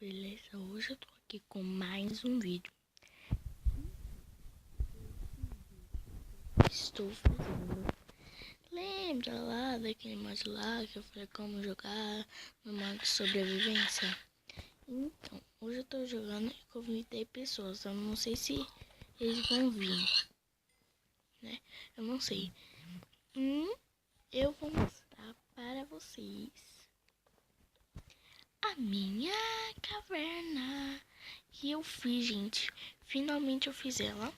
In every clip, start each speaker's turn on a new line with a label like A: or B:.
A: Beleza, hoje eu tô aqui com mais um vídeo. Estou fazendo. Lembra lá daquele mod lá que eu falei como jogar no modo de sobrevivência? Então, hoje eu tô jogando e convidei pessoas. Eu não sei se eles vão vir, né? Eu não sei. Eu vou mostrar para vocês a minha caverna que eu fiz, gente. Finalmente eu fiz ela.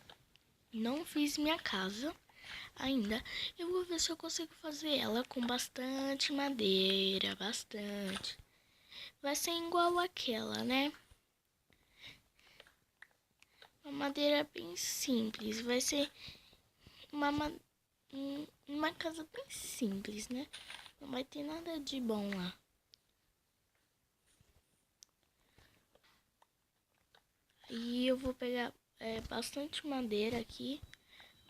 A: Não fiz minha casa ainda. Eu vou ver se eu consigo fazer ela com bastante madeira, bastante. Vai ser igual aquela, né? Uma madeira bem simples. Vai ser uma casa bem simples, né? Não vai ter nada de bom lá. E eu vou pegar bastante madeira aqui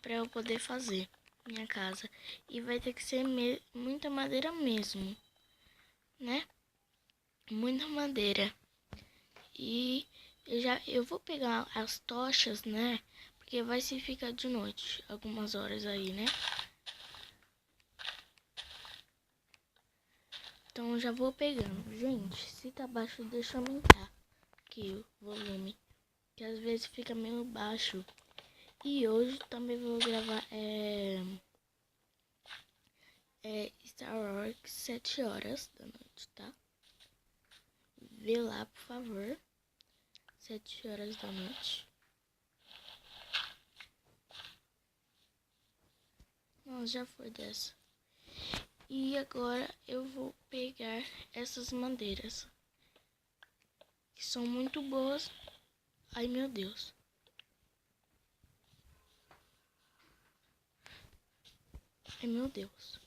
A: para eu poder fazer minha casa. E vai ter que ser muita madeira mesmo, né? Muita madeira. E eu vou pegar as tochas, né? Porque vai se ficar de noite, algumas horas aí, né? Então eu já vou pegando. Gente, se tá baixo, deixa eu aumentar aqui o volume, que às vezes fica meio baixo. E hoje também vou gravar Star Wars 7 horas da noite, tá? Vê lá, por favor. 7 horas da noite. Não, já foi dessa. E agora eu vou pegar essas madeiras, que são muito boas. Ai, meu Deus. Ai, meu Deus.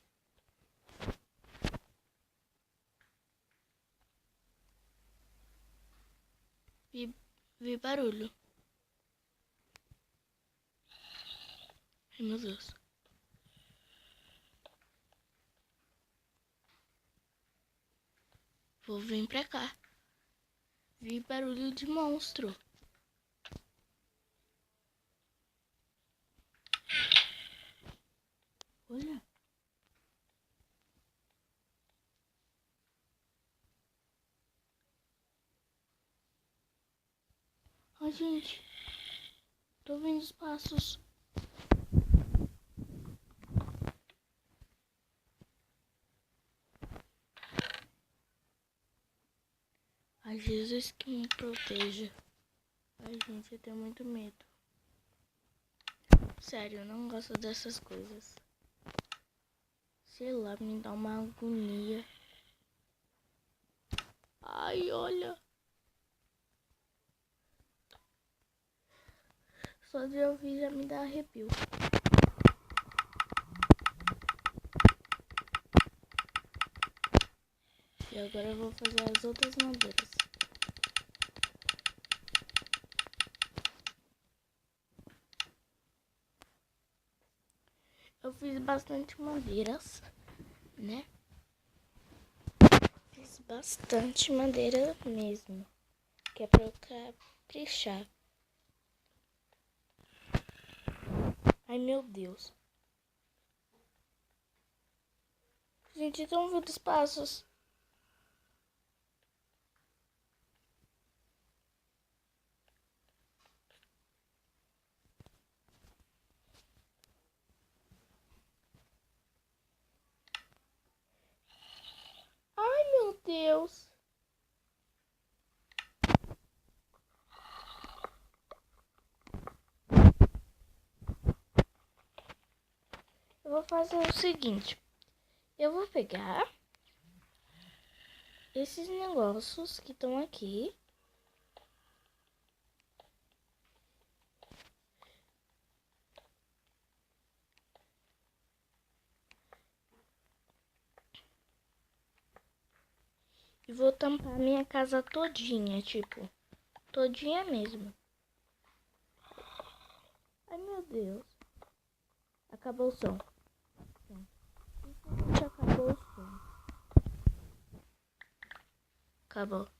A: Vi barulho. Ai, meu Deus. Vou vir pra cá. Vi barulho de monstro. Olha. Ai, gente. Tô vendo os passos. Ai, Jesus que me proteja. Ai, gente, eu tenho muito medo. Sério, eu não gosto dessas coisas. Sei lá, me dá uma agonia. Ai, olha. Só de ouvir já me dá arrepio. E agora eu vou fazer as outras madeiras. Eu fiz bastante madeiras, né? Fiz bastante madeira mesmo, que é pra eu caprichar. Ai, meu Deus. Gente, estão vendo os passos? Ai, meu Deus. Eu vou fazer o seguinte. Eu vou pegar esses negócios que estão aqui. E vou tampar minha casa todinha, tipo, todinha mesmo. Ai, meu Deus. Acabou o som. Simplesmente acabou o som. Acabou.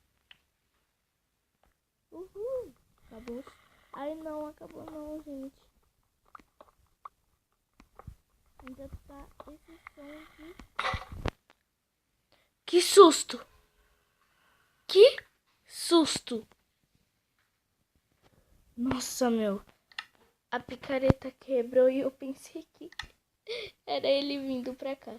A: Uhul. Acabou. Ai, não, acabou não, gente. Ainda tá esse som aqui. Que susto! Que susto! Nossa, meu. A picareta quebrou e eu pensei que era ele vindo pra cá.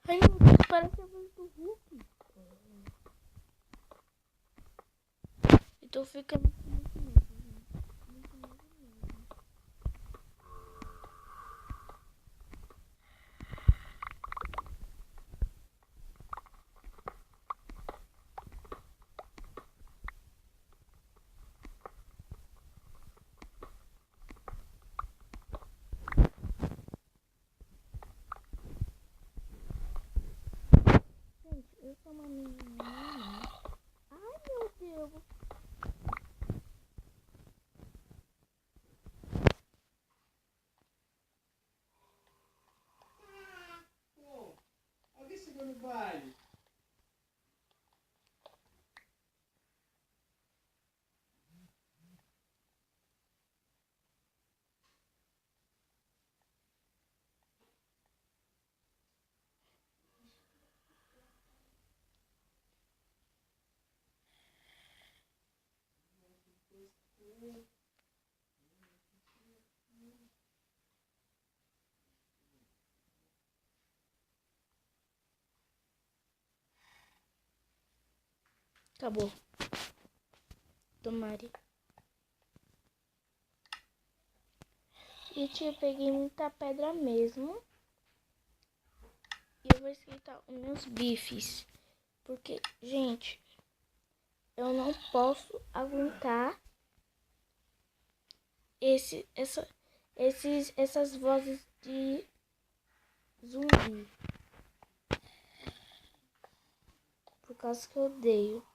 A: Ai, meu Deus, parece a voz do Hulk. Eu tô ficando com muito medo, gente. Muito medo mesmo. Gente, eu sou uma menina. Ai, meu Deus.
B: Alguém chegou no baile?
A: Acabou. Tomare. Gente, eu peguei muita pedra mesmo. E eu vou esquentar os meus bifes. Porque, gente, eu não posso aguentar essas vozes de zumbi. Por causa que eu odeio.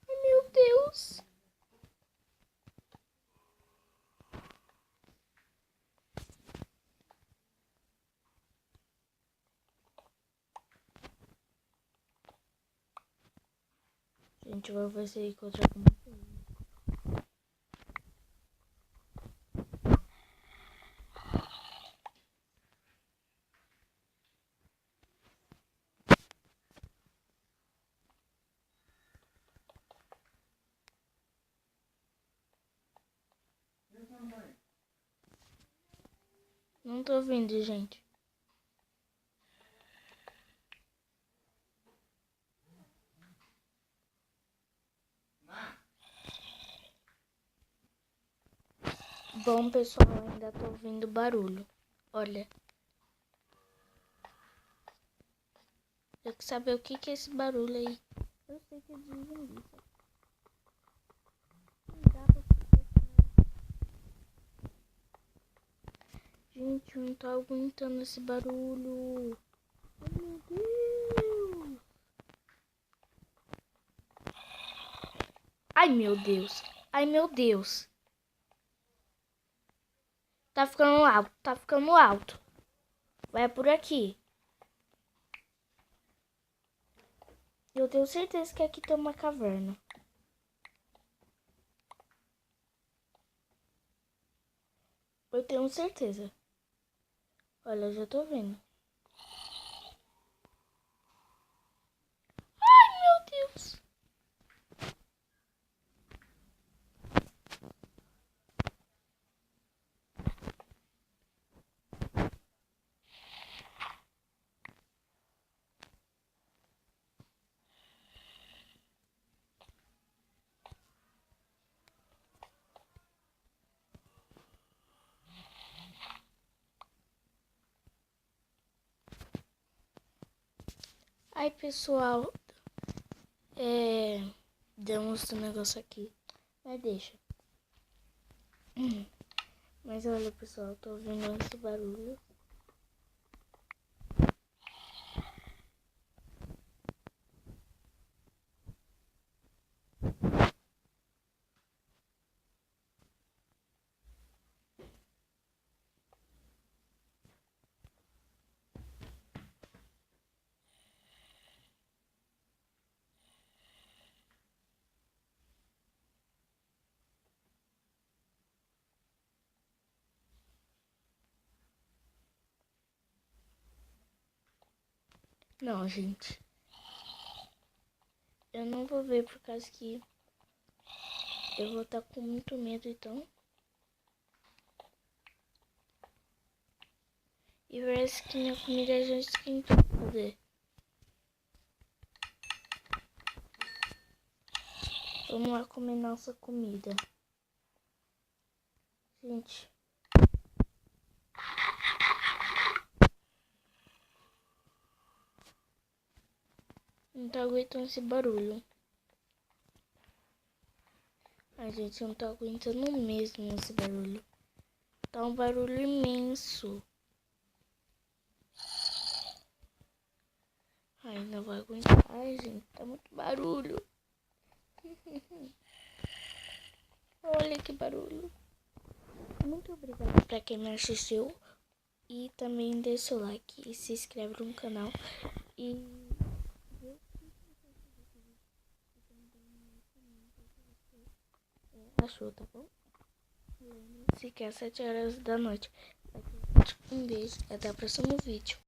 A: Ai, meu Deus. Gente, eu vou ver se eu encontro alguma coisa. Não tô vendo, gente. Bom, pessoal, ainda tô ouvindo barulho. Olha. Eu quero saber o que é esse barulho aí. Eu sei que é de zumbi. Não dá pra explicar. Gente, eu não tô aguentando esse barulho. Ai, meu Deus. Ai, meu Deus. Ai, meu Deus. Tá ficando alto, tá ficando alto. Vai por aqui. Eu tenho certeza que aqui tem uma caverna. Eu tenho certeza. Olha, eu já tô vendo. Ai, meu Deus. Ai, pessoal. Demos um negócio aqui. Mas deixa. Mas olha, pessoal, tô ouvindo esse barulho. Não, gente. Eu não vou ver por causa que eu vou estar com muito medo, então. E parece que minha comida já esquentou. Cadê? Vamos lá comer nossa comida. Gente. Não tá aguentando esse barulho. Ai, gente, não tá aguentando mesmo esse barulho. Tá um barulho imenso. Ai, não vai aguentar. Ai, gente, tá muito barulho. Olha que barulho. Muito obrigada pra quem me assistiu. E também deixa o like e se inscreve no canal. E achou, tá bom? Lembre-se que é 7 horas da noite. Um beijo e até o próximo vídeo.